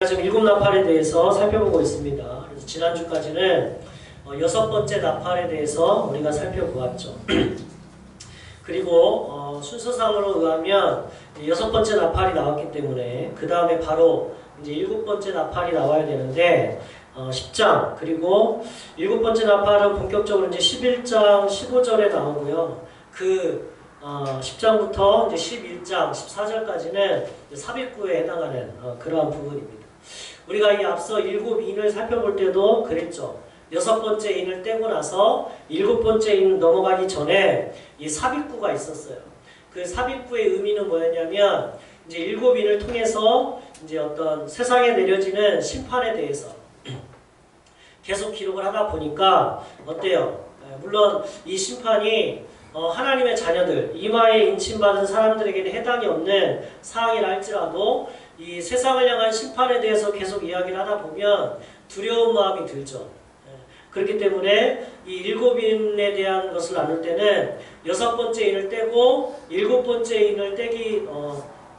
지금 일곱 나팔에 대해서 살펴보고 있습니다. 그래서 지난주까지는 여섯 번째 나팔에 대해서 우리가 살펴보았죠. 그리고 순서상으로 의하면 여섯 번째 나팔이 나왔기 때문에 그 다음에 바로 이제 일곱 번째 나팔이 나와야 되는데 10장 그리고 일곱 번째 나팔은 본격적으로 이제 11장 15절에 나오고요. 그 10장부터 이제 11장 14절까지는 삽입구에 해당하는 그러한 부분입니다. 우리가 이 앞서 일곱 인을 살펴볼 때도 그랬죠. 여섯 번째 인을 떼고 나서 일곱 번째 인 넘어가기 전에 이 삽입구가 있었어요. 그 삽입구의 의미는 뭐였냐면 이제 일곱 인을 통해서 이제 어떤 세상에 내려지는 심판에 대해서 계속 기록을 하다 보니까 어때요? 물론 이 심판이 하나님의 자녀들, 이마에 인침받은 사람들에게는 해당이 없는 사항이라 할지라도 이 세상을 향한 심판에 대해서 계속 이야기를 하다 보면 두려운 마음이 들죠. 그렇기 때문에 이 일곱인에 대한 것을 나눌 때는 여섯 번째 인을 떼고 일곱 번째 인을 떼기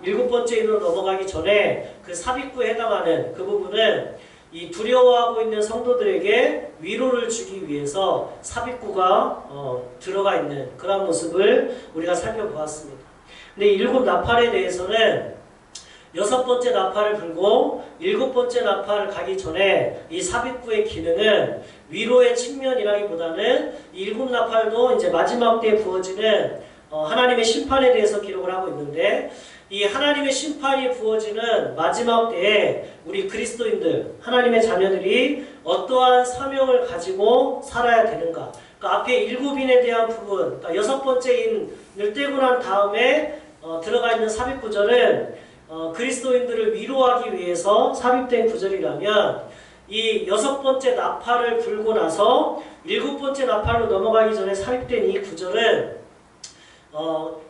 일곱 번째 인으로 넘어가기 전에 그 삽입구에 해당하는 그 부분은 이 두려워하고 있는 성도들에게 위로를 주기 위해서 삽입구가 들어가 있는 그런 모습을 우리가 살펴보았습니다. 근데 일곱 나팔에 대해서는 여섯 번째 나팔을 불고 일곱 번째 나팔을 가기 전에 이 삽입구의 기능은 위로의 측면이라기보다는 일곱 나팔도 이제 마지막 때에 부어지는 하나님의 심판에 대해서 기록을 하고 있는데 이 하나님의 심판이 부어지는 마지막 때에 우리 그리스도인들, 하나님의 자녀들이 어떠한 사명을 가지고 살아야 되는가. 그러니까 앞에 일곱인에 대한 부분, 그러니까 여섯 번째 인을 떼고 난 다음에 들어가 있는 삽입 구절은 그리스도인들을 위로하기 위해서 삽입된 구절이라면 이 여섯 번째 나팔을 불고 나서 일곱 번째 나팔로 넘어가기 전에 삽입된 이 구절은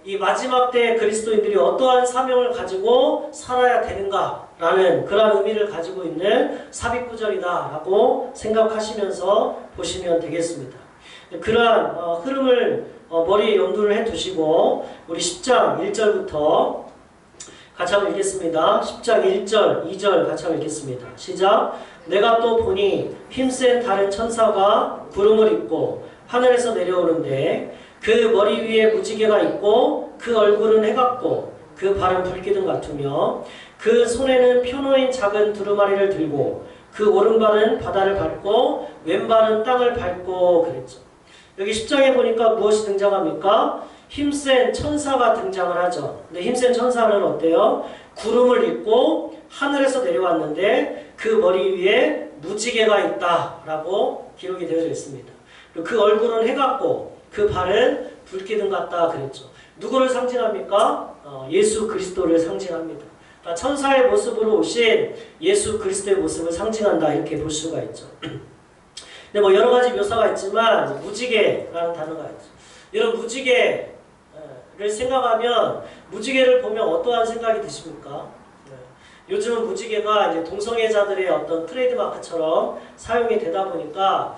이 마지막 때 그리스도인들이 어떠한 사명을 가지고 살아야 되는가라는 그런 의미를 가지고 있는 삽입구절이다라고 생각하시면서 보시면 되겠습니다. 그러한 흐름을 머리에 염두를 해두시고 우리 10장 1절부터 같이 한번 읽겠습니다. 10장 1절, 2절 같이 한번 읽겠습니다. 시작! 내가 또 보니 힘센 다른 천사가 구름을 입고 하늘에서 내려오는데 그 머리 위에 무지개가 있고 그 얼굴은 해 같고 그 발은 불기둥 같으며 그 손에는 표노인 작은 두루마리를 들고 그 오른발은 바다를 밟고 왼발은 땅을 밟고 그랬죠. 여기 10장에 보니까 무엇이 등장합니까? 힘센 천사가 등장을 하죠. 근데 힘센 천사는 어때요? 구름을 입고 하늘에서 내려왔는데 그 머리 위에 무지개가 있다라고 기록이 되어져 있습니다. 그리고 그 얼굴은 해 같고 그 발은 불기둥 같다 그랬죠. 누구를 상징합니까? 예수 그리스도를 상징합니다. 그러니까 천사의 모습으로 오신 예수 그리스도의 모습을 상징한다 이렇게 볼 수가 있죠. 근데 뭐 여러 가지 묘사가 있지만 무지개라는 단어가 있죠. 여러분 무지개를 생각하면 무지개를 보면 어떠한 생각이 드십니까? 요즘은 무지개가 이제 동성애자들의 어떤 트레이드마크처럼 사용이 되다 보니까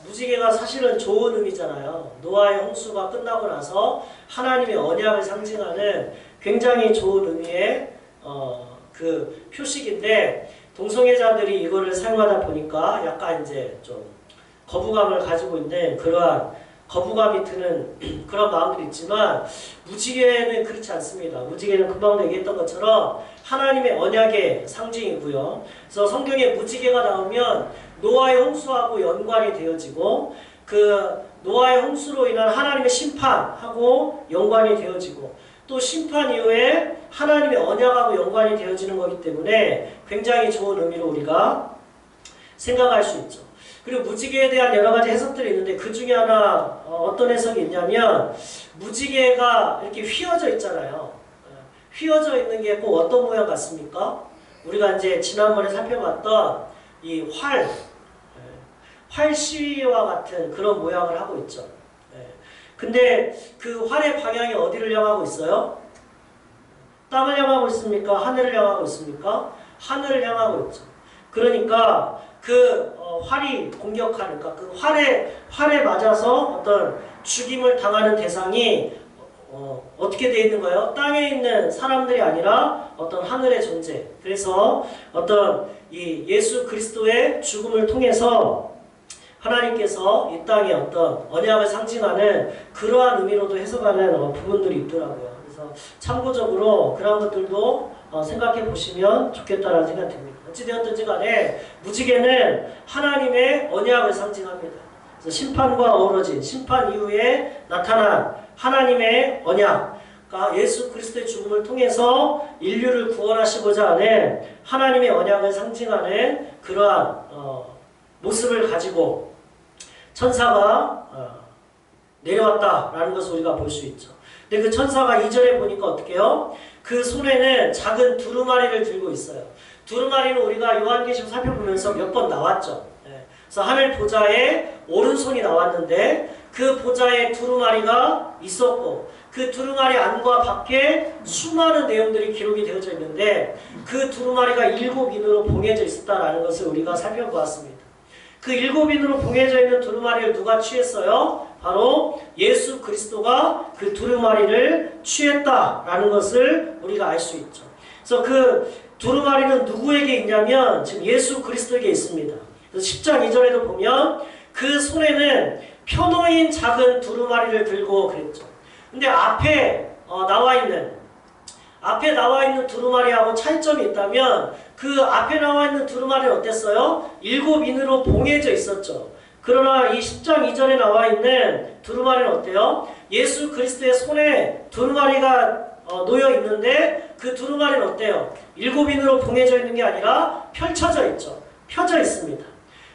무지개가 사실은 좋은 의미잖아요. 노아의 홍수가 끝나고 나서 하나님의 언약을 상징하는 굉장히 좋은 의미의 그 표식인데 동성애자들이 이거를 사용하다 보니까 약간 이제 좀 거부감을 가지고 있는 그러한 거부감이 드는 그런 마음들이 있지만 무지개는 그렇지 않습니다. 무지개는 금방 얘기했던 것처럼 하나님의 언약의 상징이고요. 그래서 성경에 무지개가 나오면 노아의 홍수하고 연관이 되어지고 그 노아의 홍수로 인한 하나님의 심판하고 연관이 되어지고 또 심판 이후에 하나님의 언약하고 연관이 되어지는 거기 때문에 굉장히 좋은 의미로 우리가 생각할 수 있죠. 그리고 무지개에 대한 여러 가지 해석들이 있는데 그 중에 하나 어떤 해석이 있냐면 무지개가 이렇게 휘어져 있잖아요. 휘어져 있는 게 꼭 어떤 모양 같습니까? 우리가 이제 지난번에 살펴봤던 이 활시와 같은 그런 모양을 하고 있죠. 근데 그 활의 방향이 어디를 향하고 있어요? 땅을 향하고 있습니까? 하늘을 향하고 있습니까? 하늘을 향하고 있죠. 그러니까 그 활이 공격하는, 그러니까 그 활에 맞아서 어떤 죽임을 당하는 대상이 어떻게 되어 있는 거예요? 땅에 있는 사람들이 아니라 어떤 하늘의 존재. 그래서 어떤 이 예수 그리스도의 죽음을 통해서 하나님께서 이 땅에 어떤 언약을 상징하는 그러한 의미로도 해석하는 부분들이 있더라고요. 그래서 참고적으로 그런 것들도 생각해 보시면 좋겠다라는 생각이 듭니다. 어찌되었든지 간에 무지개는 하나님의 언약을 상징합니다. 그래서 심판과 어우러진 심판 이후에 나타난 하나님의 언약, 그러니까 예수 그리스도의 죽음을 통해서 인류를 구원하시고자 하는 하나님의 언약을 상징하는 그러한 모습을 가지고 천사가 내려왔다라는 것을 우리가 볼 수 있죠. 근데 그 천사가 2절에 보니까 어떻게 해요? 그 손에는 작은 두루마리를 들고 있어요. 두루마리는 우리가 요한계시록 살펴보면서 몇 번 나왔죠. 그래서 하늘 보좌에 오른손이 나왔는데 그 보좌에 두루마리가 있었고 그 두루마리 안과 밖에 수많은 내용들이 기록이 되어져 있는데 그 두루마리가 7인으로 봉해져 있었다라는 것을 우리가 살펴보았습니다. 그 7인으로 봉해져 있는 두루마리를 누가 취했어요? 바로 예수 그리스도가 그 두루마리를 취했다라는 것을 우리가 알 수 있죠. 그래서 그 두루마리는 누구에게 있냐면 지금 예수 그리스도에게 있습니다. 그래서 10장 2절에도 보면 그 손에는 표노인 작은 두루마리를 들고 그랬죠. 근데 앞에 나와 있는 두루마리하고 차이점이 있다면 그 앞에 나와 있는 두루마리는 어땠어요? 7인으로 봉해져 있었죠. 그러나 이 10장 2절에 나와 있는 두루마리는 어때요? 예수 그리스도의 손에 두루마리가 놓여 있는데 그 두루마리는 어때요? 7인으로 봉해져 있는 게 아니라 펼쳐져 있죠. 펴져 있습니다.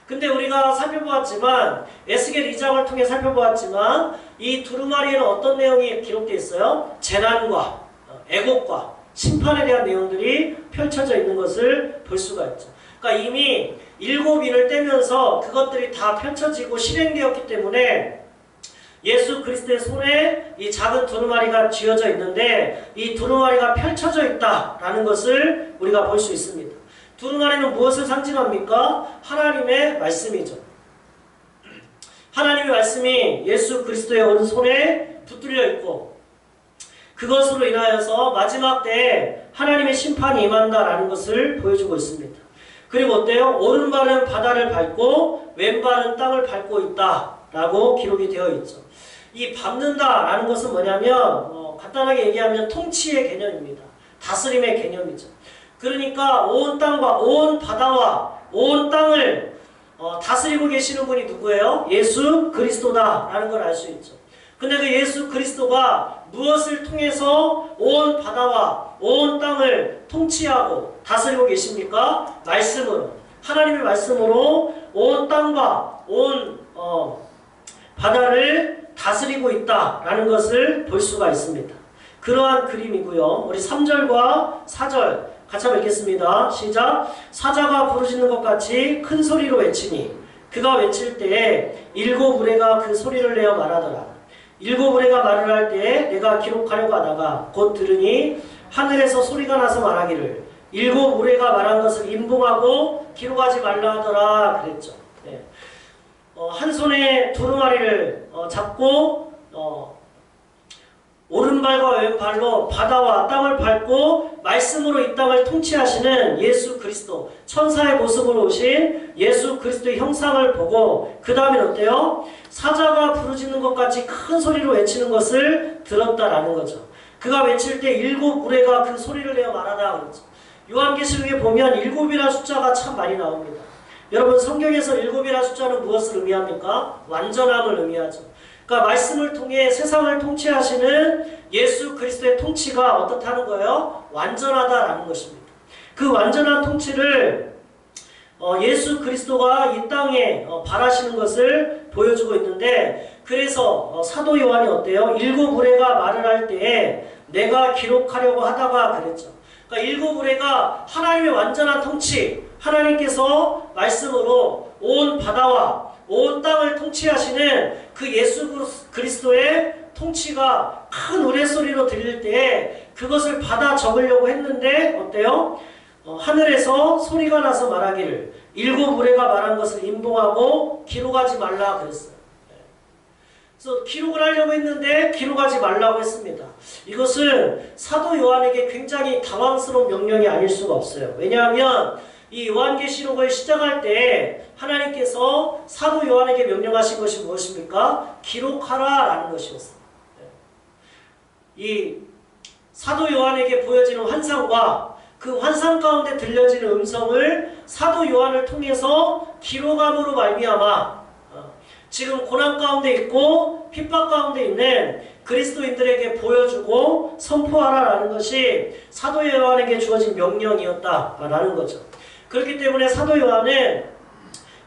근데 우리가 살펴보았지만 에스겔 2장을 통해 살펴보았지만 이 두루마리에는 어떤 내용이 기록되어 있어요? 재난과 애곡과 심판에 대한 내용들이 펼쳐져 있는 것을 볼 수가 있죠. 그러니까 이미 7인을 떼면서 그것들이 다 펼쳐지고 실행되었기 때문에 예수 그리스도의 손에 이 작은 두루마리가 쥐어져 있는데 이 두루마리가 펼쳐져 있다라는 것을 우리가 볼 수 있습니다. 두루마리는 무엇을 상징합니까? 하나님의 말씀이죠. 하나님의 말씀이 예수 그리스도의 오른손에 붙들려 있고 그것으로 인하여서 마지막 때에 하나님의 심판이 임한다라는 것을 보여주고 있습니다. 그리고 어때요? 오른발은 바다를 밟고 왼발은 땅을 밟고 있다라고 기록이 되어 있죠. 이 밟는다라는 것은 뭐냐면 간단하게 얘기하면 통치의 개념입니다. 다스림의 개념이죠. 그러니까 온 땅과 온 바다와 온 땅을 다스리고 계시는 분이 누구예요? 예수 그리스도다라는 걸 알 수 있죠. 근데 그 예수 그리스도가 무엇을 통해서 온 바다와 온 땅을 통치하고 다스리고 계십니까? 말씀으로. 하나님의 말씀으로 온 땅과 온 바다를 다스리고 있다라는 것을 볼 수가 있습니다. 그러한 그림이고요. 우리 3절과 4절 같이 한번 읽겠습니다. 시작. 사자가 부르짖는 것 같이 큰 소리로 외치니 그가 외칠 때에 7 우레가 그 소리를 내어 말하더라. 7 우레가 말을 할 때에 내가 기록하려고 하다가 곧 들으니 하늘에서 소리가 나서 말하기를 7 우레가 말한 것을 인봉하고 기록하지 말라 하더라 그랬죠. 네. 한 손에 두루마리를 잡고 오른발과 왼발로 바다와 땅을 밟고 말씀으로 이 땅을 통치하시는 예수 그리스도, 천사의 모습으로 오신 예수 그리스도의 형상을 보고 그 다음엔 어때요? 사자가 부르짖는 것 같이 큰 소리로 외치는 것을 들었다라는 거죠. 그가 외칠 때 7 우레가 그 소리를 내어 말하다 그랬죠. 요한계시록에 보면 7이라는 숫자가 참 많이 나옵니다. 여러분 성경에서 7이라는 숫자는 무엇을 의미합니까? 완전함을 의미하죠. 그러니까 말씀을 통해 세상을 통치하시는 예수 그리스도의 통치가 어떻다는 거예요? 완전하다라는 것입니다. 그 완전한 통치를 예수 그리스도가 이 땅에 발하시는 것을 보여주고 있는데 그래서 사도 요한이 어때요? 7 우레가 말을 할 때에 내가 기록하려고 하다가 그랬죠. 그러니까 7 우레가 하나님의 완전한 통치, 하나님께서 말씀으로 온 바다와 온 땅을 통치하시는 그 예수 그리스도의 통치가 큰 우레소리로 들릴 때 그것을 받아 적으려고 했는데 어때요? 하늘에서 소리가 나서 말하기를 7 우레가 말한 것을 인봉하고 기록하지 말라 그랬어요. 그래서 기록을 하려고 했는데 기록하지 말라고 했습니다. 이것은 사도 요한에게 굉장히 당황스러운 명령이 아닐 수가 없어요. 왜냐하면 이 요한계시록을 시작할 때 하나님께서 사도 요한에게 명령하신 것이 무엇입니까? 기록하라라는 것이었습니다. 이 사도 요한에게 보여지는 환상과 그 환상 가운데 들려지는 음성을 사도 요한을 통해서 기록함으로 말미암아 지금 고난 가운데 있고 핍박 가운데 있는 그리스도인들에게 보여주고 선포하라라는 것이 사도 요한에게 주어진 명령이었다라는 거죠. 그렇기 때문에 사도 요한은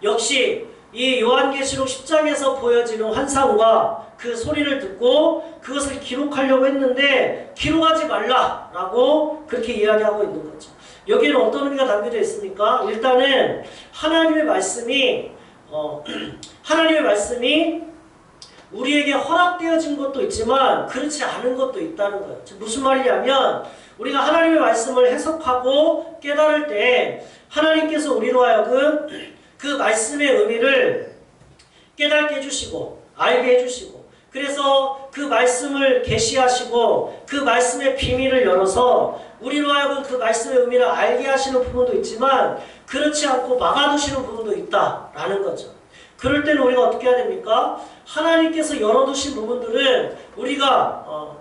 역시 이 요한계시록 10장에서 보여지는 환상과 그 소리를 듣고 그것을 기록하려고 했는데 기록하지 말라라고 그렇게 이야기하고 있는 거죠. 여기에는 어떤 의미가 담겨져 있습니까? 일단은 하나님의 말씀이 우리에게 허락되어진 것도 있지만 그렇지 않은 것도 있다는 거예요. 무슨 말이냐면 우리가 하나님의 말씀을 해석하고 깨달을 때 하나님께서 우리로 하여금 그 말씀의 의미를 깨닫게 해주시고 알게 해주시고 그래서 그 말씀을 계시하시고 그 말씀의 비밀을 열어서 우리로 하여금 그 말씀의 의미를 알게 하시는 부분도 있지만 그렇지 않고 막아두시는 부분도 있다라는 거죠. 그럴 때는 우리가 어떻게 해야 됩니까? 하나님께서 열어두신 부분들은 우리가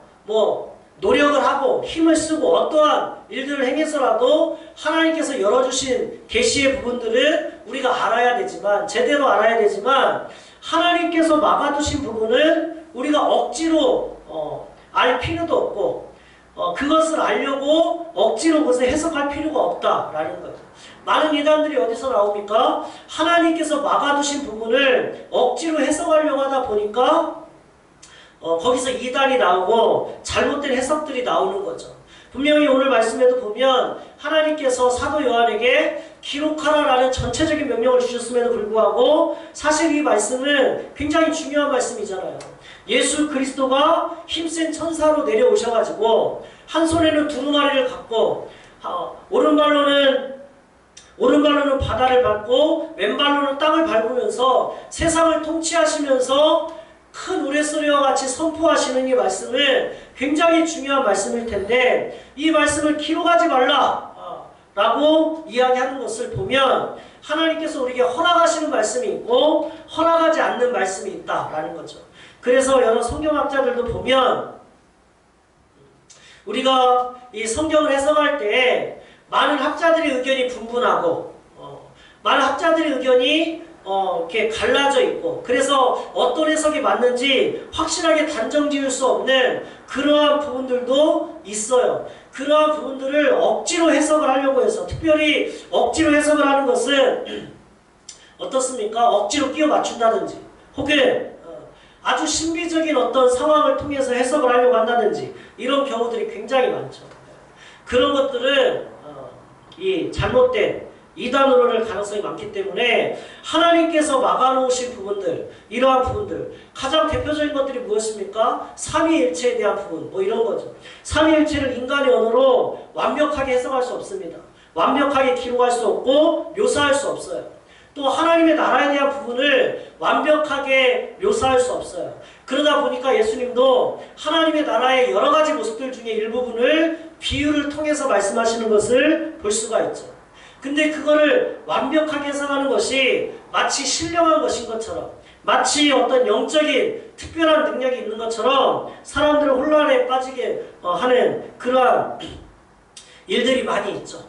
노력을 하고 힘을 쓰고 어떠한 일들을 행해서라도 하나님께서 열어주신 계시의 부분들은 우리가 알아야 되지만 제대로 알아야 되지만 하나님께서 막아두신 부분은 우리가 억지로 알 필요도 없고 그것을 알려고 억지로 그것을 해석할 필요가 없다라는 거죠. 많은 이단들이 어디서 나옵니까? 하나님께서 막아두신 부분을 억지로 해석하려고 하다 보니까 거기서 이단이 나오고 잘못된 해석들이 나오는 거죠. 분명히 오늘 말씀에도 보면 하나님께서 사도 요한에게 기록하라라는 전체적인 명령을 주셨음에도 불구하고 사실 이 말씀은 굉장히 중요한 말씀이잖아요. 예수 그리스도가 힘센 천사로 내려오셔가지고 한 손에는 두루마리를 갖고 오른발로는 바다를 밟고 왼발로는 땅을 밟으면서 세상을 통치하시면서 큰 우레소리와 같이 선포하시는 이 말씀은 굉장히 중요한 말씀일 텐데 이 말씀을 기록하지 말라 라고 이야기하는 것을 보면 하나님께서 우리에게 허락하시는 말씀이 있고 허락하지 않는 말씀이 있다라는 거죠. 그래서 여러 성경학자들도 보면 우리가 이 성경을 해석할 때 많은 학자들의 의견이 분분하고 많은 학자들의 의견이 이렇게 갈라져 있고 그래서 어떤 해석이 맞는지 확실하게 단정 지을 수 없는 그러한 부분들도 있어요. 그러한 부분들을 억지로 해석을 하려고 해서 특별히 억지로 해석을 하는 것은 어떻습니까? 억지로 끼워 맞춘다든지 혹은 아주 신비적인 어떤 상황을 통해서 해석을 하려고 한다든지 이런 경우들이 굉장히 많죠. 그런 것들은 이 잘못된 이단으로를 가능성이 많기 때문에 하나님께서 막아놓으신 부분들 이러한 부분들 가장 대표적인 것들이 무엇입니까? 삼위일체에 대한 부분 이런 거죠. 삼위일체를 인간의 언어로 완벽하게 해석할 수 없습니다. 완벽하게 기록할 수 없고 묘사할 수 없어요. 또 하나님의 나라에 대한 부분을 완벽하게 묘사할 수 없어요. 그러다 보니까 예수님도 하나님의 나라의 여러 가지 모습들 중에 일부분을 비유를 통해서 말씀하시는 것을 볼 수가 있죠. 근데 그거를 완벽하게 해석하는 것이 마치 신령한 것인 것처럼 마치 어떤 영적인 특별한 능력이 있는 것처럼 사람들을 혼란에 빠지게 하는 그러한 일들이 많이 있죠.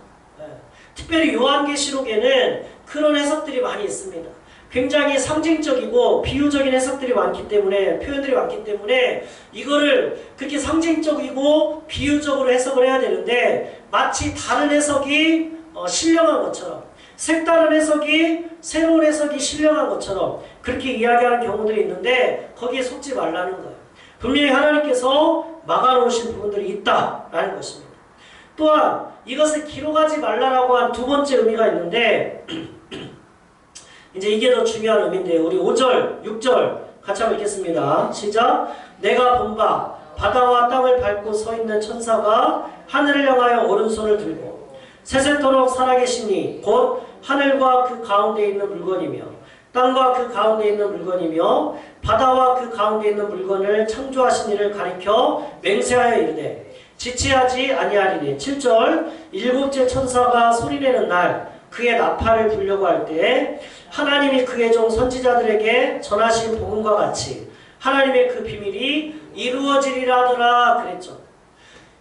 특별히 요한계시록에는 그런 해석들이 많이 있습니다. 굉장히 상징적이고 비유적인 해석들이 많기 때문에 표현들이 많기 때문에 이거를 그렇게 상징적이고 비유적으로 해석을 해야 되는데 마치 다른 해석이 신령한 것처럼 색다른 해석이 새로운 해석이 신령한 것처럼 그렇게 이야기하는 경우들이 있는데 거기에 속지 말라는 거예요. 분명히 하나님께서 막아놓으신 부분들이 있다라는 것입니다. 또한 이것을 기록하지 말라라고 한 두 번째 의미가 있는데 이제 이게 더 중요한 의미인데요. 우리 5절, 6절 같이 한번 읽겠습니다. 시작! 내가 본 바 바다와 땅을 밟고 서 있는 천사가 하늘을 향하여 오른손을 들고 세세토록 살아계시니 곧 하늘과 그 가운데 있는 물건이며 땅과 그 가운데 있는 물건이며 바다와 그 가운데 있는 물건을 창조하신 이를 가리켜 맹세하여 이르되 지체하지 아니하리니. 7절 일곱째 천사가 소리내는 날 그의 나팔을 불려고 할 때에 하나님이 그의 종 선지자들에게 전하신 복음과 같이 하나님의 그 비밀이 이루어지리라 하더라 그랬죠.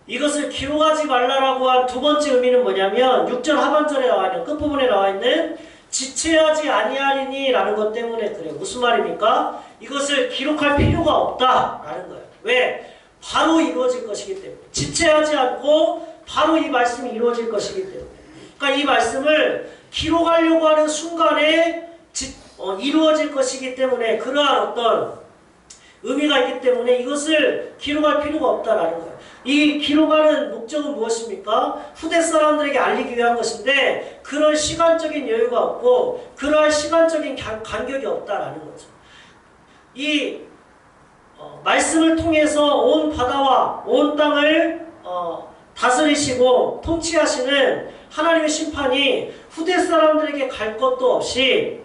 이것을 기록하지 말라라고 한 두 번째 의미는 뭐냐면 6절 하반절에 나와 있는 끝부분에 나와 있는 지체하지 아니하리니 라는 것 때문에 그래요. 무슨 말입니까? 이것을 기록할 필요가 없다라는 거예요. 왜? 바로 이루어질 것이기 때문에. 지체하지 않고 바로 이 말씀이 이루어질 것이기 때문에. 그러니까 이 말씀을 기록하려고 하는 순간에 이루어질 것이기 때문에 그러한 어떤 의미가 있기 때문에 이것을 기록할 필요가 없다라는 거예요. 이 기록하는 목적은 무엇입니까? 후대 사람들에게 알리기 위한 것인데 그런 시간적인 여유가 없고 그러한 시간적인 간격이 없다라는 거죠. 이 말씀을 통해서 온 바다와 온 땅을 다스리시고 통치하시는 하나님의 심판이 후대 사람들에게 갈 것도 없이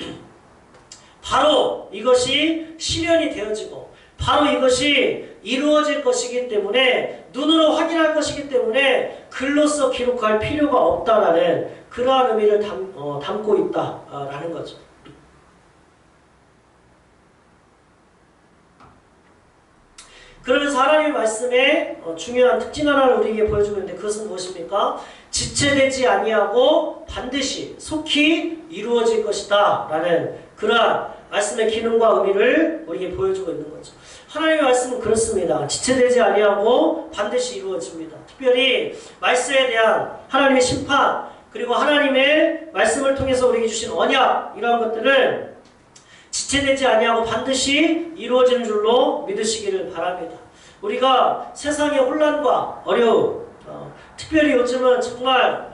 바로 이것이 실현이 되어지고 바로 이것이 이루어질 것이기 때문에 눈으로 확인할 것이기 때문에 글로써 기록할 필요가 없다라는 그러한 의미를 담고 있다라는 거죠. 그러면서 하나님의 말씀의 중요한 특징 하나를 우리에게 보여주고 있는데 그것은 무엇입니까? 지체되지 아니하고 반드시 속히 이루어질 것이다 라는 그러한 말씀의 기능과 의미를 우리에게 보여주고 있는 거죠. 하나님의 말씀은 그렇습니다. 지체되지 아니하고 반드시 이루어집니다. 특별히 말씀에 대한 하나님의 심판 그리고 하나님의 말씀을 통해서 우리에게 주신 언약 이러한 것들은 지체되지 아니하고 반드시 이루어지는 줄로 믿으시기를 바랍니다. 우리가 세상의 혼란과 어려움 특별히 요즘은 정말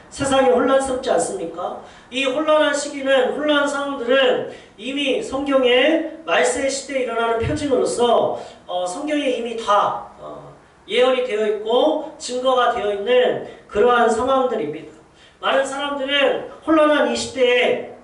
세상이 혼란스럽지 않습니까? 이 혼란한 시기는 혼란한 상황들은 이미 성경의 말세의 시대에 일어나는 표징으로서 성경에 이미 다 예언이 되어 있고 증거가 되어 있는 그러한 상황들입니다. 많은 사람들은 혼란한 이 시대에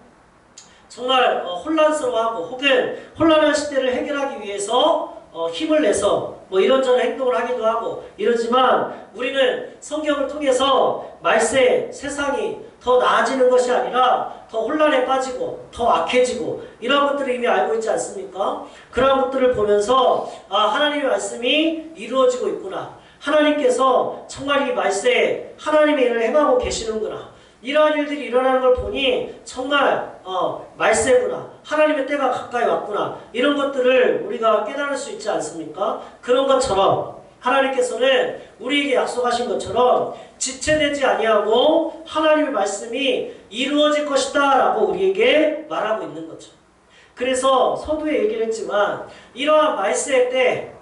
정말 혼란스러워하고 혹은 혼란한 시대를 해결하기 위해서 힘을 내서 뭐 이런저런 행동을 하기도 하고 이러지만 우리는 성경을 통해서 말세 세상이 더 나아지는 것이 아니라 더 혼란에 빠지고 더 악해지고 이런 것들을 이미 알고 있지 않습니까? 그런 것들을 보면서 하나님의 말씀이 이루어지고 있구나. 하나님께서 정말 이 말세에 하나님의 일을 행하고 계시는구나. 이러한 일들이 일어나는 걸 보니 정말 말세구나. 하나님의 때가 가까이 왔구나. 이런 것들을 우리가 깨달을 수 있지 않습니까? 그런 것처럼 하나님께서는 우리에게 약속하신 것처럼 지체되지 아니하고 하나님의 말씀이 이루어질 것이다 라고 우리에게 말하고 있는 거죠. 그래서 서두에 얘기를 했지만 이러한 말세의 때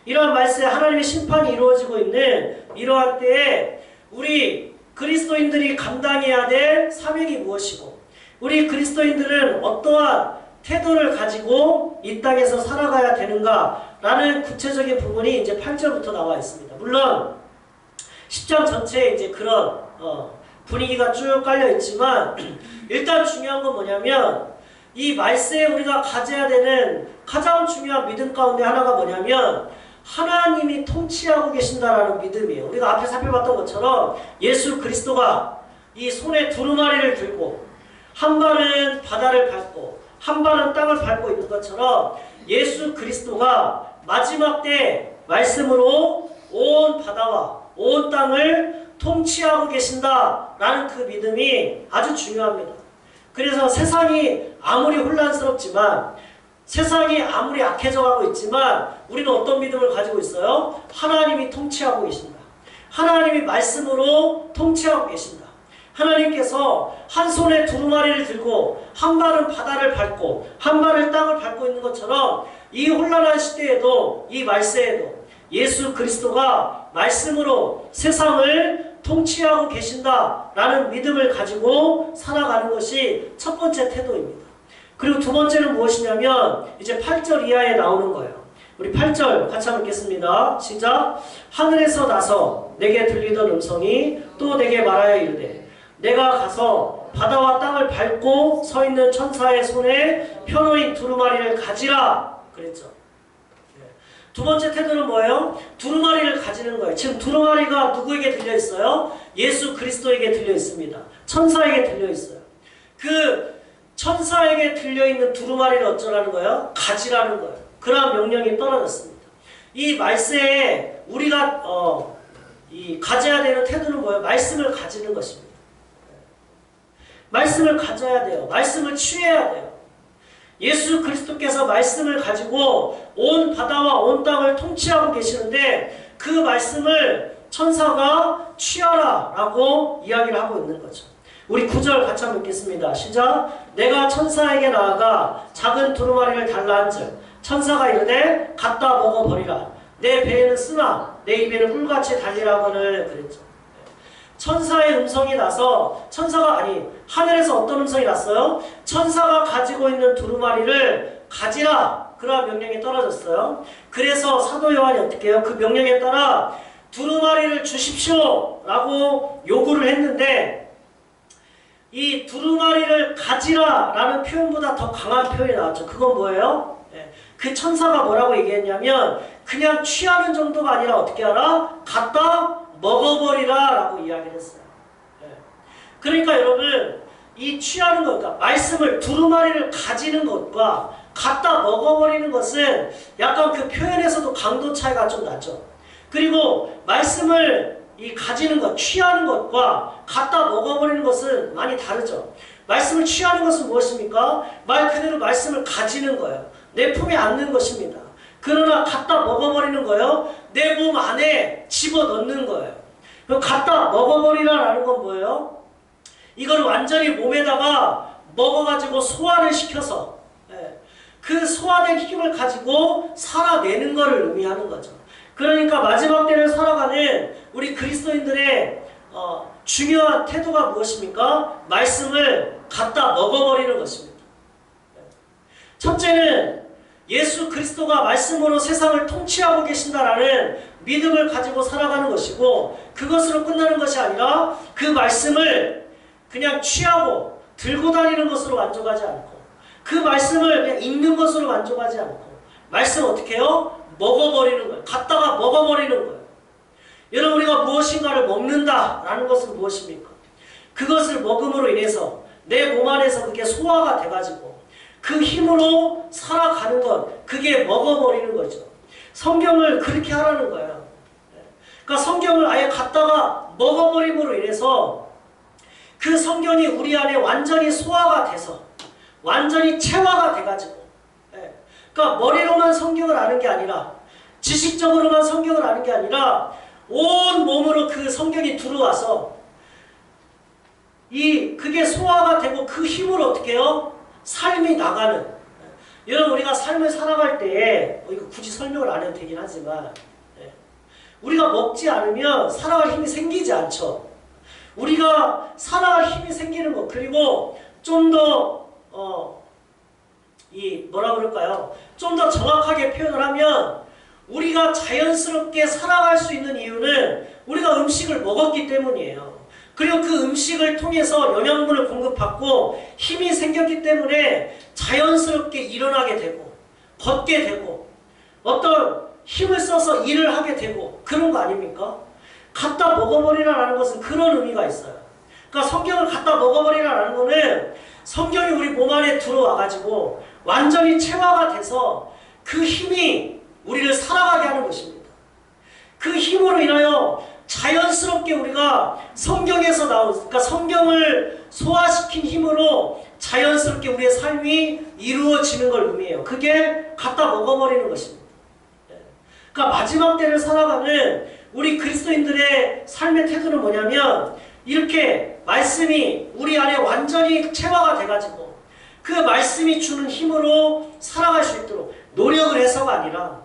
이러한 말세에 하나님의 심판이 이루어지고 있는 이러한 때에 우리 그리스도인들이 감당해야 될 사명이 무엇이고 우리 그리스도인들은 어떠한 태도를 가지고 이 땅에서 살아가야 되는가라는 구체적인 부분이 이제 8절부터 나와 있습니다. 물론 10장 전체에 이제 그런 분위기가 쭉 깔려 있지만 일단 중요한 건 뭐냐면 이 말세에 우리가 가져야 되는 가장 중요한 믿음 가운데 하나가 뭐냐면 하나님이 통치하고 계신다라는 믿음이에요. 우리가 앞에 살펴봤던 것처럼 예수 그리스도가 이 손에 두루마리를 들고 한 발은 바다를 밟고 한 발은 땅을 밟고 있는 것처럼 예수 그리스도가 마지막 때 말씀으로 온 바다와 온 땅을 통치하고 계신다라는 그 믿음이 아주 중요합니다. 그래서 세상이 아무리 혼란스럽지만 세상이 아무리 악해져가고 있지만 우리는 어떤 믿음을 가지고 있어요? 하나님이 통치하고 계신다. 하나님이 말씀으로 통치하고 계신다. 하나님께서 한 손에 두루마리를 들고 한 발은 바다를 밟고 한 발은 땅을 밟고 있는 것처럼 이 혼란한 시대에도 이 말세에도 예수 그리스도가 말씀으로 세상을 통치하고 계신다라는 믿음을 가지고 살아가는 것이 첫 번째 태도입니다. 그리고 두 번째는 무엇이냐면 이제 8절 이하에 나오는 거예요. 우리 8절 같이 한번 읽겠습니다. 시작. 하늘에서 나서 내게 들리던 음성이 또 내게 말하여 이르되 내가 가서 바다와 땅을 밟고 서 있는 천사의 손에 펴놓인 두루마리를 가지라 그랬죠. 두 번째 태도는 뭐예요? 두루마리를 가지는 거예요. 지금 두루마리가 누구에게 들려 있어요? 예수 그리스도에게 들려 있습니다. 천사에게 들려 있어요. 그 천사에게 들려 있는 두루마리를 어쩌라는 거예요? 가지라는 거예요. 그러한 명령이 떨어졌습니다. 이 말세에 우리가 이 가져야 되는 태도는 뭐예요? 말씀을 가지는 것입니다. 말씀을 가져야 돼요. 말씀을 취해야 돼요. 예수 그리스도께서 말씀을 가지고 온 바다와 온 땅을 통치하고 계시는데 그 말씀을 천사가 취하라 라고 이야기를 하고 있는 거죠. 우리 9절 같이 한번 읽겠습니다. 시작. 내가 천사에게 나아가 작은 두루마리를 달라 한즉 천사가 이르되 갖다 먹어버리라. 내 배에는 쓰나 내 입에는 꿀같이 달리라거늘 그랬죠. 천사의 음성이 나서 하늘에서 어떤 음성이 났어요? 천사가 가지고 있는 두루마리를 가지라 그러한 명령이 떨어졌어요. 그래서 사도 요한이 어떻게 해요? 그 명령에 따라 두루마리를 주십시오 라고 요구를 했는데 이 두루마리를 가지라 라는 표현보다 더 강한 표현이 나왔죠. 그건 뭐예요? 그 천사가 뭐라고 얘기했냐면 그냥 취하는 정도가 아니라 어떻게 하라? 갖다 먹어버리라 라고 이야기를 했어요. 그러니까 여러분 이 취하는 것, 그러니까 말씀을 두루마리를 가지는 것과 갖다 먹어버리는 것은 약간 그 표현에서도 강도 차이가 좀 나죠. 그리고 말씀을 이 가지는 것, 취하는 것과 갖다 먹어버리는 것은 많이 다르죠. 말씀을 취하는 것은 무엇입니까? 말 그대로 말씀을 가지는 거예요. 내 품에 안는 것입니다. 그러나 갖다 먹어버리는 거예요. 내 몸 안에 집어넣는 거예요. 그럼 갖다 먹어버리라는 건 뭐예요? 이걸 완전히 몸에다가 먹어가지고 소화를 시켜서 그 소화된 힘을 가지고 살아내는 것을 의미하는 거죠. 그러니까 마지막 때를 살아가는 우리 그리스도인들의 중요한 태도가 무엇입니까? 말씀을 갖다 먹어버리는 것입니다. 첫째는 예수 그리스도가 말씀으로 세상을 통치하고 계신다라는 믿음을 가지고 살아가는 것이고 그것으로 끝나는 것이 아니라 그 말씀을 그냥 취하고 들고 다니는 것으로 만족하지 않고 그 말씀을 그냥 읽는 것으로 만족하지 않고 말씀을 어떻게 해요? 먹어버리는 거예요. 갖다가 먹어버리는 거예요. 여러분 우리가 무엇인가를 먹는다라는 것은 무엇입니까? 그것을 먹음으로 인해서 내 몸 안에서 그게 소화가 돼가지고 그 힘으로 살아가는 것, 그게 먹어버리는 거죠. 성경을 그렇게 하라는 거예요. 그러니까 성경을 아예 갖다가 먹어버림으로 인해서 그 성경이 우리 안에 완전히 소화가 돼서 완전히 체화가 돼가지고 그러니까 머리로만 성경을 아는 게 아니라 지식적으로만 성경을 아는 게 아니라 온 몸으로 그 성경이 들어와서 그게 소화가 되고 그 힘으로 어떻게 해요? 삶이 나가는. 여러분 우리가 삶을 살아갈 때에 이거 굳이 설명을 안 해도 되긴 하지만 우리가 먹지 않으면 살아갈 힘이 생기지 않죠. 우리가 살아갈 힘이 생기는 것 그리고 좀 더 뭐라 그럴까요? 좀 더 정확하게 표현을 하면 우리가 자연스럽게 살아갈 수 있는 이유는 우리가 음식을 먹었기 때문이에요. 그리고 그 음식을 통해서 영양분을 공급받고 힘이 생겼기 때문에 자연스럽게 일어나게 되고 걷게 되고 어떤 힘을 써서 일을 하게 되고 그런 거 아닙니까? 갖다 먹어버리라는 것은 그런 의미가 있어요. 그러니까 성경을 갖다 먹어버리라는 것은 성경이 우리 몸 안에 들어와가지고 완전히 체화가 돼서 그 힘이 우리를 살아가게 하는 것입니다. 그 힘으로 인하여 자연스럽게 우리가 성경에서 나온, 그러니까 성경을 소화시킨 힘으로 자연스럽게 우리의 삶이 이루어지는 걸 의미해요. 그게 갖다 먹어버리는 것입니다. 그러니까 마지막 때를 살아가는 우리 그리스도인들의 삶의 태도는 뭐냐면 이렇게 말씀이 우리 안에 완전히 체화가 돼가지고 그 말씀이 주는 힘으로 살아갈 수 있도록 노력을 해서가 아니라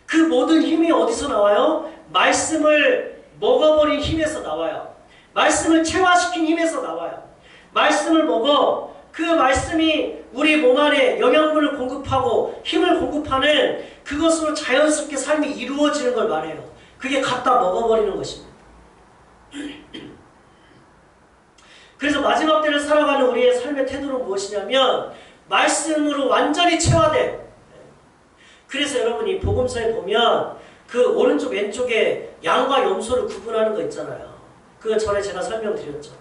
그 모든 힘이 어디서 나와요? 말씀을 먹어버린 힘에서 나와요. 말씀을 체화시킨 힘에서 나와요. 말씀을 먹어 그 말씀이 우리 몸 안에 영양분을 공급하고 힘을 공급하는 그것으로 자연스럽게 삶이 이루어지는 걸 말해요. 그게 갖다 먹어버리는 것입니다. 그래서 마지막 때를 살아가는 우리의 삶의 태도는 무엇이냐면 말씀으로 완전히 체화돼. 그래서 여러분이 복음서에 보면 그 오른쪽 왼쪽에 양과 염소를 구분하는 거 있잖아요. 그거 전에 제가 설명드렸죠.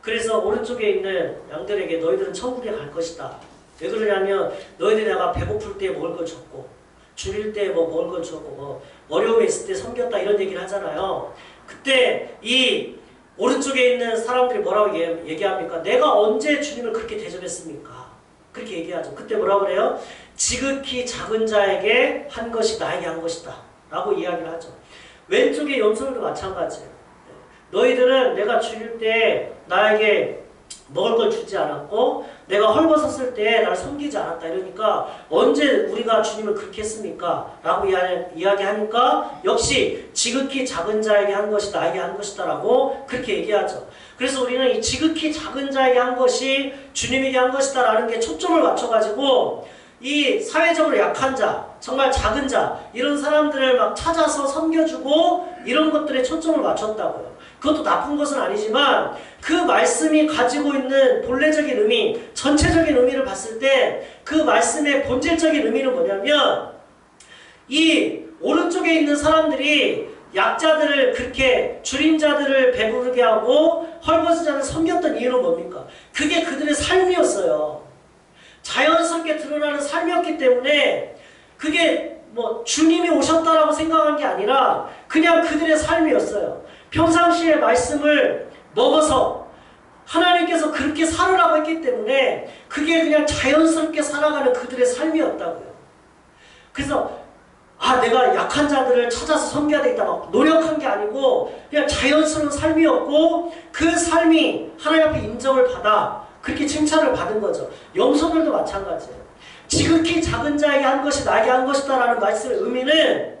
그래서 오른쪽에 있는 양들에게 너희들은 천국에 갈 것이다. 왜 그러냐면 너희들이 내가 배고플 때 먹을 걸 줬고 줄일 때 뭐 먹을 걸 줬고 뭐 어려움에 있을 때 섬겼다 이런 얘기를 하잖아요. 그때 이 오른쪽에 있는 사람들이 뭐라고 얘기합니까? 내가 언제 주님을 그렇게 대접했습니까? 그렇게 얘기하죠. 그때 뭐라고 그래요? 지극히 작은 자에게 한 것이 나에게 한 것이다 라고 이야기를 하죠. 왼쪽의 염소들도 마찬가지예요. 너희들은 내가 줄일 때 나에게 먹을 걸 주지 않았고 내가 헐벗었을 때 나를 섬기지 않았다. 이러니까 언제 우리가 주님을 그렇게 했습니까? 라고 이야기하니까 역시 지극히 작은 자에게 한 것이 나에게 한 것이다 라고 그렇게 얘기하죠. 그래서 우리는 이 지극히 작은 자에게 한 것이 주님에게 한 것이다 라는 게 초점을 맞춰가지고 이 사회적으로 약한 자, 정말 작은 자 이런 사람들을 막 찾아서 섬겨주고 이런 것들에 초점을 맞췄다고요. 그것도 나쁜 것은 아니지만 그 말씀이 가지고 있는 본래적인 의미, 전체적인 의미를 봤을 때 그 말씀의 본질적인 의미는 뭐냐면 이 오른쪽에 있는 사람들이 약자들을 그렇게 줄인 자들을 배부르게 하고 헐벗은 자를 섬겼던 이유는 뭡니까? 그게 그들의 삶이었어요. 자연스럽게 드러나는 삶이었기 때문에 그게 뭐 주님이 오셨다라고 생각한 게 아니라 그냥 그들의 삶이었어요. 평상시에 말씀을 먹어서 하나님께서 그렇게 살으라고 했기 때문에 그게 그냥 자연스럽게 살아가는 그들의 삶이었다고요. 그래서 내가 약한 자들을 찾아서 섬겨야 되겠다 막 노력한 게 아니고 그냥 자연스러운 삶이었고 그 삶이 하나님 앞에 인정을 받아 그렇게 칭찬을 받은 거죠. 염소들도 마찬가지예요. 지극히 작은 자에게 한 것이 나에게 한 것이다 라는 말씀의 의미는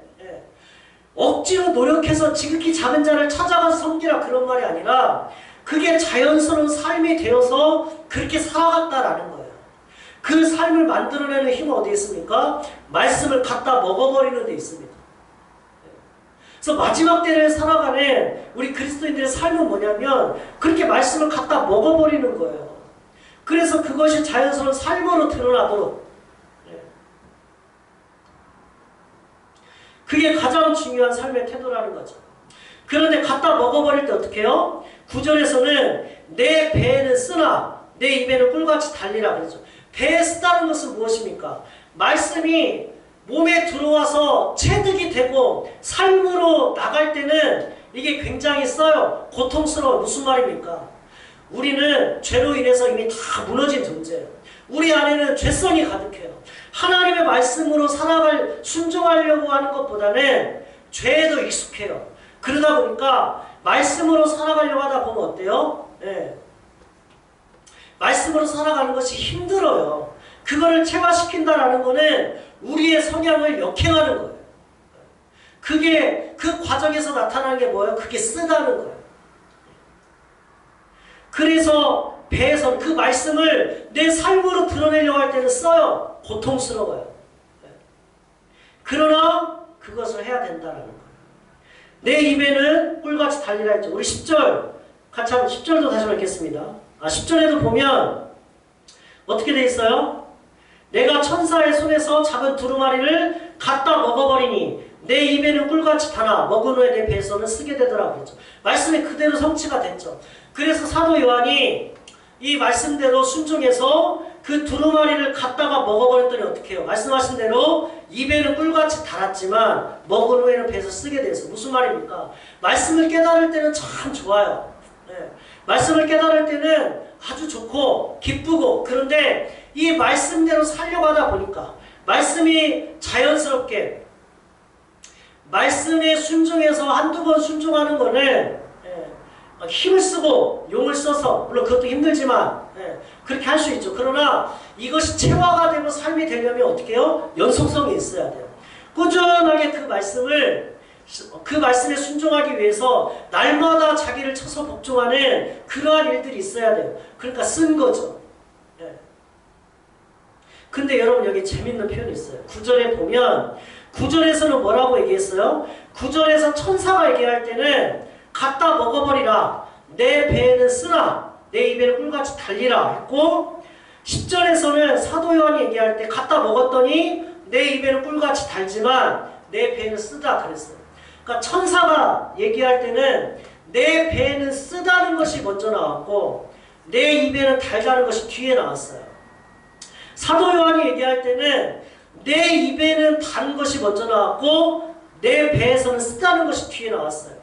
억지로 노력해서 지극히 작은 자를 찾아가서 섬기라 그런 말이 아니라 그게 자연스러운 삶이 되어서 그렇게 살아갔다라는 거예요. 그 삶을 만들어내는 힘은 어디에 있습니까? 말씀을 갖다 먹어버리는 데 있습니다. 그래서 마지막 때를 살아가는 우리 그리스도인들의 삶은 뭐냐면 그렇게 말씀을 갖다 먹어버리는 거예요. 그래서 그것이 자연스러운 삶으로 드러나도록 그게 가장 중요한 삶의 태도라는 거죠. 그런데 갖다 먹어버릴 때 어떻게 해요? 9절에서는 내 배에는 쓰나 내 입에는 꿀같이 달리라 그러죠. 배에 쓰다는 것은 무엇입니까? 말씀이 몸에 들어와서 체득이 되고 삶으로 나갈 때는 이게 굉장히 써요. 고통스러워. 무슨 말입니까? 우리는 죄로 인해서 이미 다 무너진 존재예요. 우리 안에는 죄성이 가득해요. 하나님의 말씀으로 살아갈 순종하려고 하는 것보다는 죄에도 익숙해요. 그러다 보니까 말씀으로 살아가려고 하다 보면 어때요? 말씀으로 살아가는 것이 힘들어요. 그거를 체화시킨다라는 거는 우리의 성향을 역행하는 거예요. 그게 그 과정에서 나타나는 게 뭐예요? 그게 쓰다는 거예요. 그래서 배에서 그 말씀을 내 삶으로 드러내려고 할 때는 써요. 고통스러워요. 그러나 그것을 해야 된다는 거예요. 내 입에는 꿀같이 달리라 했죠. 우리 10절 같이 한번 10절도 다시 읽겠습니다. 10절에도 보면 어떻게 돼 있어요? 내가 천사의 손에서 잡은 두루마리를 갖다 먹어버리니 내 입에는 꿀같이 타나 먹은 후에 내 배에서는 쓰게 되더라고요. 말씀이 그대로 성취가 됐죠. 그래서 사도 요한이 이 말씀대로 순종해서 그 두루마리를 갖다가 먹어버렸더니 어떻게 해요? 말씀하신 대로 입에는 꿀같이 달았지만 먹은 후에는 배에서 쓰게 돼서 무슨 말입니까? 말씀을 깨달을 때는 참 좋아요. 말씀을 깨달을 때는 아주 좋고 기쁘고 그런데 이 말씀대로 살려고 하다 보니까 말씀이 자연스럽게 말씀에 순종해서 한두 번 순종하는 거는 힘을 쓰고 용을 써서 물론 그것도 힘들지만 그렇게 할 수 있죠. 그러나 이것이 체화가 되고 삶이 되려면 어떻게 해요? 연속성이 있어야 돼요. 꾸준하게 그 말씀에 순종하기 위해서 날마다 자기를 쳐서 복종하는 그러한 일들이 있어야 돼요. 그러니까 쓴 거죠. 근데 여러분 여기 재밌는 표현이 있어요. 9절에 보면 9절에서는 뭐라고 얘기했어요? 9절에서 천사가 얘기할 때는 갖다 먹어버리라. 내 배에는 쓰라, 내 입에는 꿀같이 달리라 했고, 10절에서는 사도 요한이 얘기할 때 갖다 먹었더니 내 입에는 꿀같이 달지만 내 배에는 쓰다 그랬어요. 그러니까 천사가 얘기할 때는 내 배에는 쓰다는 것이 먼저 나왔고 내 입에는 달다는 것이 뒤에 나왔어요. 사도 요한이 얘기할 때는 내 입에는 단 것이 먼저 나왔고 내 배에서는 쓰다는 것이 뒤에 나왔어요.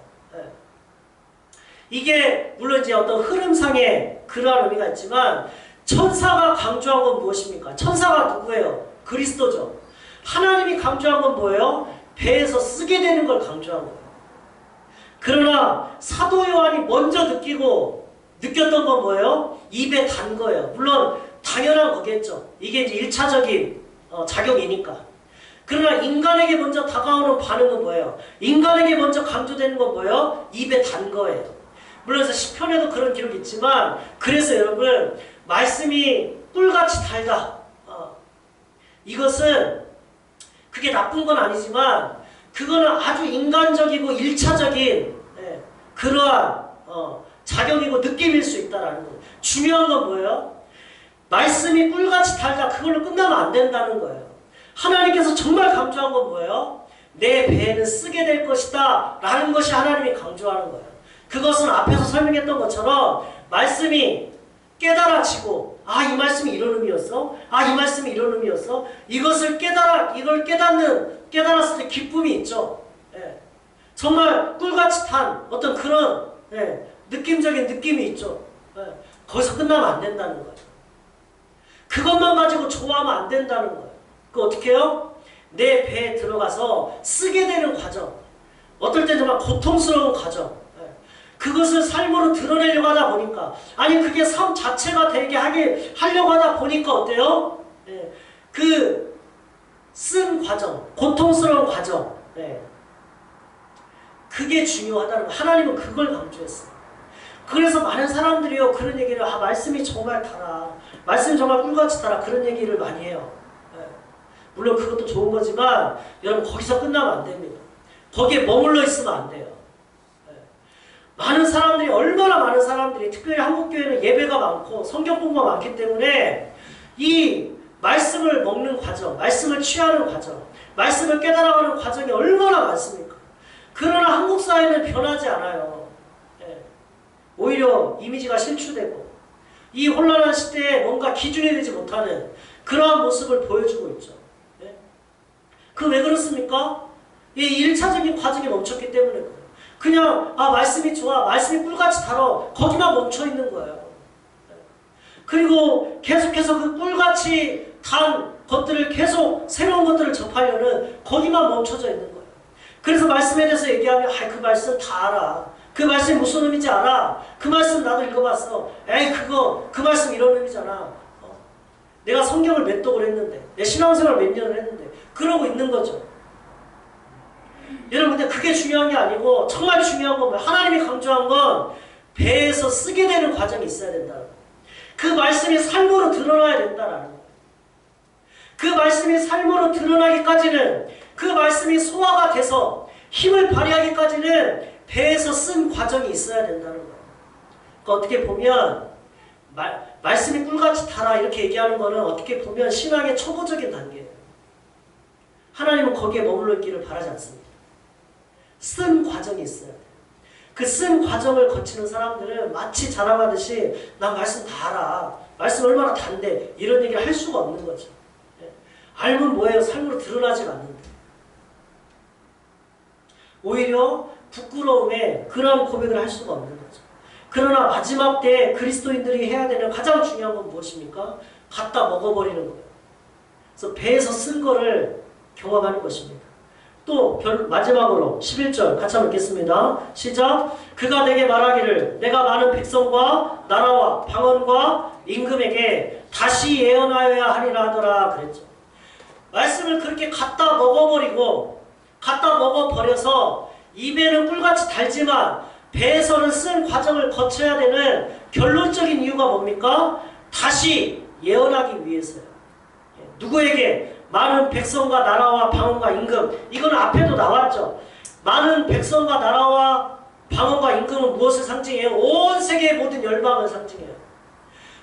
이게 물론 이제 어떤 흐름상의 그러한 의미가 있지만 천사가 강조한 건 무엇입니까? 천사가 누구예요? 그리스도죠. 하나님이 강조한 건 뭐예요? 배에서 쓰게 되는 걸 강조한 거예요. 그러나 사도 요한이 먼저 느꼈던 건 뭐예요? 입에 단 거예요. 물론 당연한 거겠죠. 이게 이제 1차적인 작용이니까. 그러나 인간에게 먼저 다가오는 반응은 뭐예요? 인간에게 먼저 강조되는 건 뭐예요? 입에 단 거예요. 물론 시편에도 그런 기록이 있지만 그래서 여러분 말씀이 꿀같이 달다. 이것은 그게 나쁜 건 아니지만 그거는 아주 인간적이고 1차적인 그러한 작용이고 느낌일 수 있다라는 거예요. 중요한 건 뭐예요? 말씀이 꿀같이 달다. 그걸로 끝나면 안 된다는 거예요. 하나님께서 정말 강조한 건 뭐예요? 내 배에는 쓰게 될 것이다 라는 것이 하나님이 강조하는 거예요. 그것은 앞에서 설명했던 것처럼 말씀이 깨달아지고 이 말씀이 이런 의미였어? 이 말씀이 이런 의미였어? 이걸 깨달았을 때 기쁨이 있죠. 정말 꿀같이 탄 어떤 그런 느낌적인 느낌이 있죠. 거기서 끝나면 안 된다는 거예요. 그것만 가지고 좋아하면 안 된다는 거예요. 그거 어떻게 해요? 내 배에 들어가서 쓰게 되는 과정. 어떨 때 정말 고통스러운 과정. 그것을 삶으로 드러내려고 하다 보니까 그게 삶 자체가 되게 하려고 하다 보니까 어때요? 그 쓴 과정, 고통스러운 과정. 그게 중요하다는 거. 하나님은 그걸 강조했어요. 그래서 많은 사람들이요 그런 얘기를 말씀이 정말 달아. 말씀이 정말 꿀같이 달아. 그런 얘기를 많이 해요. 물론 그것도 좋은 거지만 여러분 거기서 끝나면 안 됩니다. 거기에 머물러 있으면 안 돼요. 얼마나 많은 사람들이 특별히 한국교회는 예배가 많고 성경 공부가 많기 때문에 이 말씀을 먹는 과정, 말씀을 취하는 과정, 말씀을 깨달아가는 과정이 얼마나 많습니까? 그러나 한국 사회는 변하지 않아요. 오히려 이미지가 실추되고 이 혼란한 시대에 뭔가 기준이 되지 못하는 그러한 모습을 보여주고 있죠. 그 왜 그렇습니까? 이 1차적인 과정이 멈췄기 때문에 그래요. 그냥 말씀이 좋아, 말씀이 꿀같이 달아 거기만 멈춰있는 거예요. 그리고 계속해서 그 꿀같이 단 것들을 계속 새로운 것들을 접하려는 거기만 멈춰져 있는 거예요. 그래서 말씀에 대해서 얘기하면 그 말씀 다 알아. 그 말씀이 무슨 의미인지 알아. 그 말씀 나도 읽어봤어. 그 말씀 이런 의미잖아. 내가 성경을 몇 독을 했는데 내 신앙생활 몇 년을 했는데 그러고 있는 거죠. 여러분 근데 그게 중요한 게 아니고 정말 중요한 건 뭐예요? 하나님이 강조한 건 배에서 쓰게 되는 과정이 있어야 된다. 그 말씀이 삶으로 드러나야 된다라는 거예요. 그 말씀이 삶으로 드러나기까지는 그 말씀이 소화가 돼서 힘을 발휘하기까지는 배에서 쓴 과정이 있어야 된다는 거예요. 그러니까 어떻게 보면 말씀이 꿀같이 달아 이렇게 얘기하는 거는 어떻게 보면 신앙의 초보적인 단계예요. 하나님은 거기에 머물러 있기를 바라지 않습니다. 쓴 과정이 있어야 돼요. 그 쓴 과정을 거치는 사람들은 마치 자랑하듯이 난 말씀 다 알아. 말씀 얼마나 단데 이런 얘기를 할 수가 없는 거죠. 알면 뭐예요? 삶으로 드러나지 않는데. 오히려 부끄러움에 그런 고백을 할 수가 없는 거죠. 그러나 마지막 때 그리스도인들이 해야 되는 가장 중요한 건 무엇입니까? 갖다 먹어버리는 거예요. 그래서 배에서 쓴 거를 경험하는 것입니다. 또 마지막으로 11절 같이 한번 읽겠습니다. 시작. 그가 내게 말하기를 내가 많은 백성과 나라와 방언과 임금에게 다시 예언하여야 하리라 하더라 그랬죠. 말씀을 그렇게 갖다 먹어버려서 입에는 꿀같이 달지만 배에서는 쓴 과정을 거쳐야 되는 결론적인 이유가 뭡니까? 다시 예언하기 위해서요. 누구에게? 많은 백성과 나라와 방언과 임금. 이건 앞에도 나왔죠. 많은 백성과 나라와 잠언과 임금은 무엇을 상징해요? 온 세계의 모든 열방을 상징해요.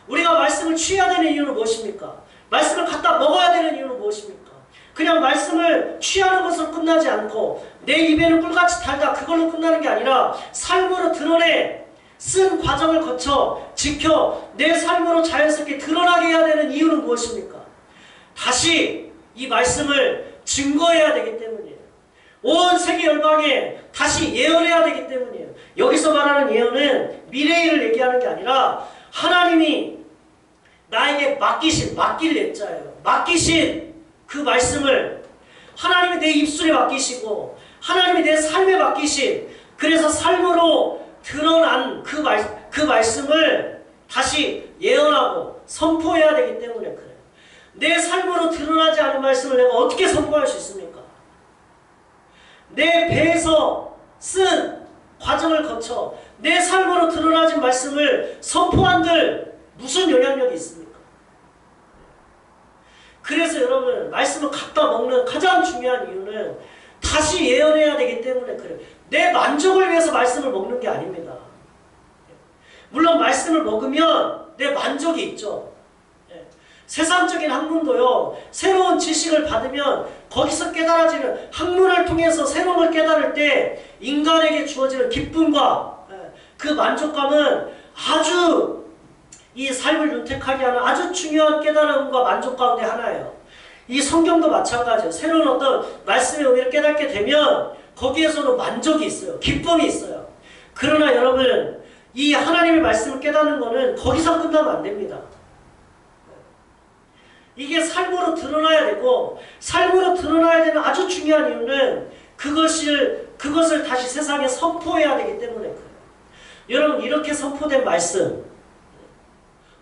우리가 말씀을 취해야 되는 이유는 무엇입니까? 말씀을 갖다 먹어야 되는 이유는 무엇입니까? 그냥 말씀을 취하는 것으로 끝나지 않고 내 입에는 꿀같이 달다 그걸로 끝나는 게 아니라 삶으로 드러내 쓴 과정을 거쳐 지켜 내 삶으로 자연스럽게 드러나게 해야 되는 이유는 무엇입니까? 다시 이 말씀을 증거해야 되기 때문이에요. 온 세계 열방에 다시 예언해야 되기 때문이에요. 여기서 말하는 예언은 미래일을 얘기하는 게 아니라 하나님이 나에게 맡길 예자예요. 맡기신 그 말씀을 하나님이 내 입술에 맡기시고 하나님이 내 삶에 맡기신 그래서 삶으로 드러난 그 말씀을 다시 예언하고 선포해야 되기 때문에 그래요. 내 삶으로 드러나지 않은 말씀을 내가 어떻게 선포할 수 있습니까? 내 배에서 쓴 과정을 거쳐 내 삶으로 드러나진 말씀을 선포한들 무슨 영향력이 있습니까? 그래서 여러분 말씀을 갖다 먹는 가장 중요한 이유는 다시 예언해야 되기 때문에 그래요. 내 만족을 위해서 말씀을 먹는 게 아닙니다. 물론 말씀을 먹으면 내 만족이 있죠. 세상적인 학문도요. 새로운 지식을 받으면 거기서 깨달아지는 학문을 통해서 새로운 걸 깨달을 때 인간에게 주어지는 기쁨과 그 만족감은 아주 이 삶을 윤택하게 하는 아주 중요한 깨달음과 만족 가운데 하나예요. 이 성경도 마찬가지예요. 새로운 어떤 말씀의 의미를 깨닫게 되면 거기에서도 만족이 있어요. 기쁨이 있어요. 그러나 여러분 이 하나님의 말씀을 깨닫는 것은 거기서 끝나면 안 됩니다. 이게 삶으로 드러나야 되고 삶으로 드러나야 되는 아주 중요한 이유는 그것을 다시 세상에 선포해야 되기 때문에 그래요. 여러분 이렇게 선포된 말씀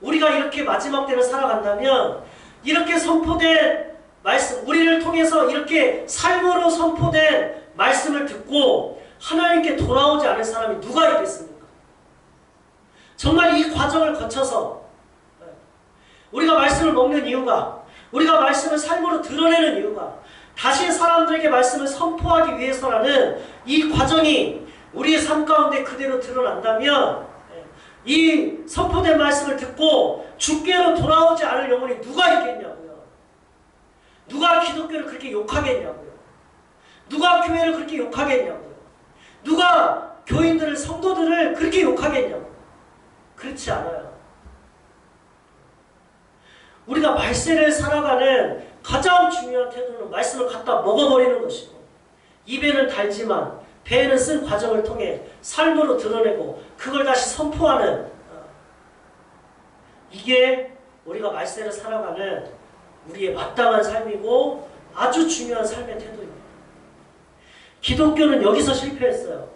우리가 이렇게 마지막 때를 살아간다면 이렇게 선포된 말씀 우리를 통해서 이렇게 삶으로 선포된 말씀을 듣고 하나님께 돌아오지 않을 사람이 누가 있겠습니까? 정말 이 과정을 거쳐서 우리가 말씀을 먹는 이유가 우리가 말씀을 삶으로 드러내는 이유가 다시 사람들에게 말씀을 선포하기 위해서라는 이 과정이 우리의 삶 가운데 그대로 드러난다면 이 선포된 말씀을 듣고 주께로 돌아오지 않을 영혼이 누가 있겠냐고요. 누가 기독교를 그렇게 욕하겠냐고요. 누가 교회를 그렇게 욕하겠냐고요. 누가 교인들을 성도들을 그렇게 욕하겠냐고요. 그렇지 않아요. 우리가 말세를 살아가는 가장 중요한 태도는 말씀을 갖다 먹어버리는 것이고 입에는 달지만 배에는 쓴 과정을 통해 삶으로 드러내고 그걸 다시 선포하는 이게 우리가 말세를 살아가는 우리의 마땅한 삶이고 아주 중요한 삶의 태도입니다. 기독교는 여기서 실패했어요.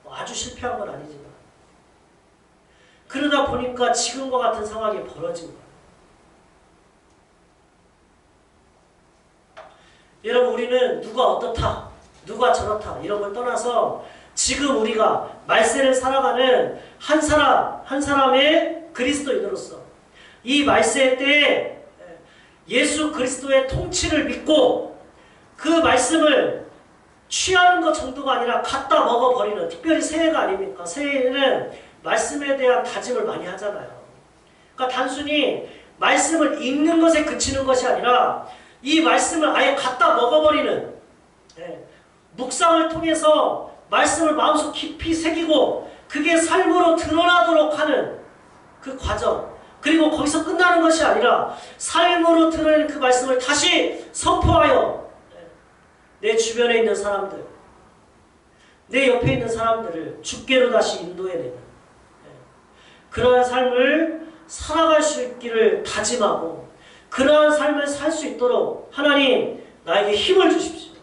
아주 실패한 건 아니지만 그러다 보니까 지금과 같은 상황이 벌어진 거예요. 여러분 우리는 누가 어떻다 누가 저렇다 이런 걸 떠나서 지금 우리가 말세를 살아가는 한 사람의 그리스도인으로서 이 말세 때에 예수 그리스도의 통치를 믿고 그 말씀을 취하는 것 정도가 아니라 갖다 먹어버리는 특별히 새해가 아닙니까? 새해에는 말씀에 대한 다짐을 많이 하잖아요. 그러니까 단순히 말씀을 읽는 것에 그치는 것이 아니라 이 말씀을 아예 갖다 먹어버리는 묵상을 통해서 말씀을 마음속 깊이 새기고 그게 삶으로 드러나도록 하는 그 과정 그리고 거기서 끝나는 것이 아니라 삶으로 드러내는 그 말씀을 다시 선포하여 내 주변에 있는 사람들 내 옆에 있는 사람들을 주께로 다시 인도해내는 그러한 삶을 살아갈 수 있기를 다짐하고 그러한 삶을 살 수 있도록 하나님 나에게 힘을 주십시오.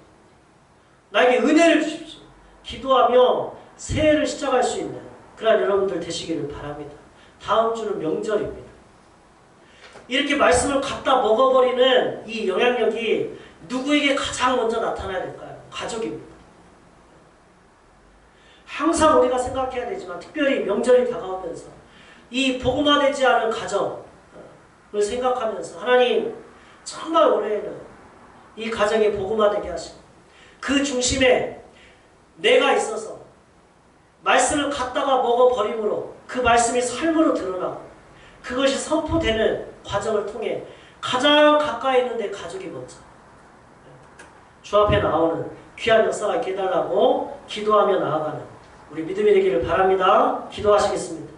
나에게 은혜를 주십시오. 기도하며 새해를 시작할 수 있는 그러한 여러분들 되시기를 바랍니다. 다음 주는 명절입니다. 이렇게 말씀을 갖다 먹어버리는 이 영향력이 누구에게 가장 먼저 나타나야 될까요? 가족입니다. 항상 우리가 생각해야 되지만 특별히 명절이 다가오면서 이 복음화되지 않은 가정을 생각하면서 하나님 정말 올해에는 이 가정이 복음화되게 하시고 그 중심에 내가 있어서 말씀을 갖다가 먹어버림으로 그 말씀이 삶으로 드러나고 그것이 선포되는 과정을 통해 가장 가까이 있는데 가족이 먼저 주 앞에 나오는 귀한 역사가 있게 해달라고 기도하며 나아가는 우리 믿음이 되기를 바랍니다. 기도하시겠습니다.